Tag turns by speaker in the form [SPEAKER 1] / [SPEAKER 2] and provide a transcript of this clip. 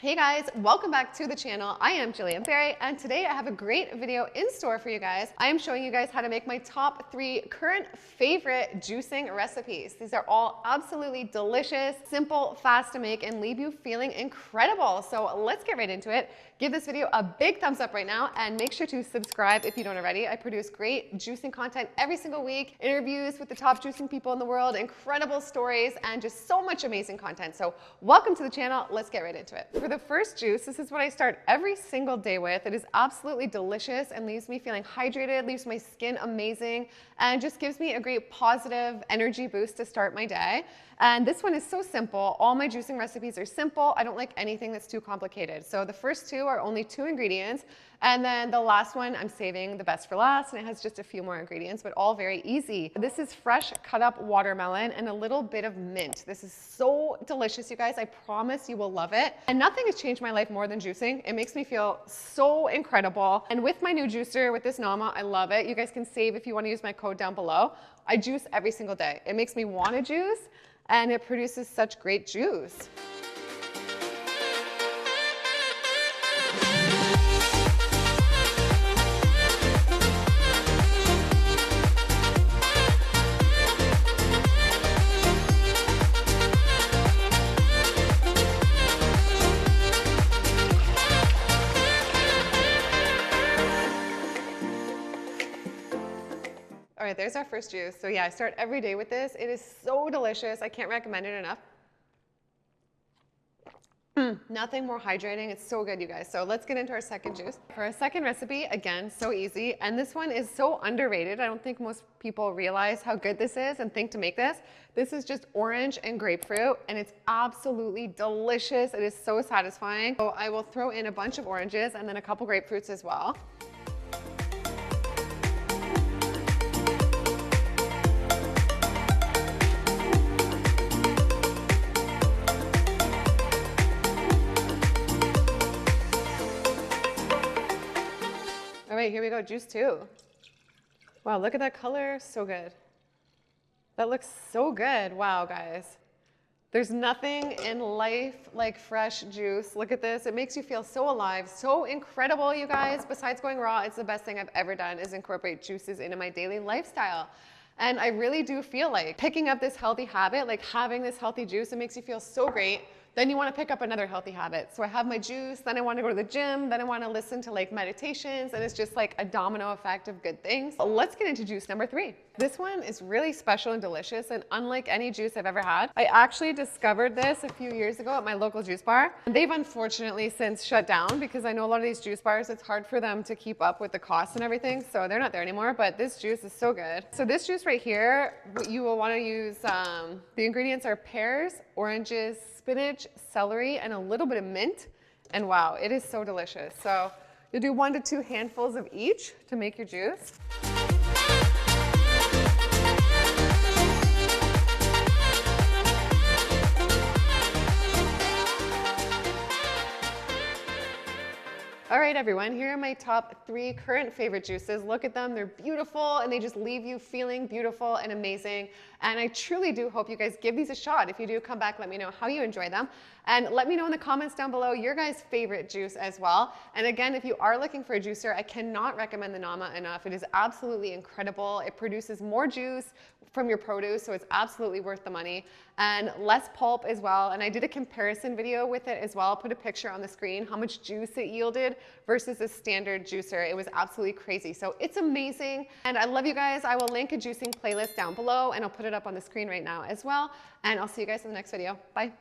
[SPEAKER 1] Hey guys, welcome back to the channel. I am 𝙎𝘼𝙈 and today I have a great video in store for you guys. I am showing you guys how to make my top 3 current favorite juicing recipes. These are all absolutely delicious, simple, fast to make, and leave you feeling incredible. So let's get right into it. Give this video a big thumbs up right now and make sure to subscribe if you don't already. I produce great juicing content every single week, interviews with the top juicing people in the world, incredible stories, and just so much amazing content. So welcome to the channel. Let's get right into it. For the first juice, this is what I start every single day with. It is absolutely delicious and leaves me feeling hydrated, leaves my skin amazing, and just gives me a great positive energy boost to start my day. And this one is so simple. All my juicing recipes are simple. I don't like anything that's too complicated. So the first 2 are only 2 ingredients. And then the last one, I'm saving the best for last, and it has just a few more ingredients, but all very easy. This is fresh cut up watermelon and a little bit of mint. This is so delicious, you guys. I promise you will love it. And nothing has changed my life more than juicing. It makes me feel so incredible. And with my new juicer, with this Nama, I love it. You guys can save if you want to use my code down below. I juice every single day. It makes me want to juice, and it produces such great juice. All right, there's our first juice. So yeah, I start every day with this. It is so delicious. I can't recommend it enough. Nothing more hydrating. It's so good, you guys. So let's get into our second juice. For our second recipe, again, so easy. And this one is so underrated. I don't think most people realize how good this is and think to make this. This is just orange and grapefruit, and it's absolutely delicious. It is so satisfying. So I will throw in a bunch of oranges and then a couple grapefruits as well. All right, here we go, juice 2. Wow, look at that color, so good. That looks so good, wow, guys. There's nothing in life like fresh juice. Look at this, it makes you feel so alive, so incredible, you guys. Besides going raw, it's the best thing I've ever done is incorporate juices into my daily lifestyle. And I really do feel like picking up this healthy habit, like having this healthy juice, it makes you feel so great. Then you want to pick up another healthy habit. So I have my juice, then I want to go to the gym, then I want to listen to like meditations, and it's just like a domino effect of good things. Let's get into juice number 3. This one is really special and delicious, and unlike any juice I've ever had. I actually discovered this a few years ago at my local juice bar. They've unfortunately since shut down because I know a lot of these juice bars, it's hard for them to keep up with the costs and everything, so they're not there anymore, but this juice is so good. So this juice right here, you will want to use, the ingredients are pears, oranges, spinach, celery, and a little bit of mint. And wow, it is so delicious. So you'll do 1 to 2 handfuls of each to make your juice. All right, everyone, here are my top 3 current favorite juices. Look at them, they're beautiful, and they just leave you feeling beautiful and amazing. And I truly do hope you guys give these a shot. If you do, come back, let me know how you enjoy them. And let me know in the comments down below your guys' favorite juice as well. And again, if you are looking for a juicer, I cannot recommend the Nama enough. It is absolutely incredible. It produces more juice from your produce, so it's absolutely worth the money, and less pulp as well. And I did a comparison video with it as well. I'll put a picture on the screen, how much juice it yielded versus a standard juicer. It was absolutely crazy. So it's amazing. And I love you guys. I will link a juicing playlist down below, and I'll put it up on the screen right now as well. And I'll see you guys in the next video. Bye.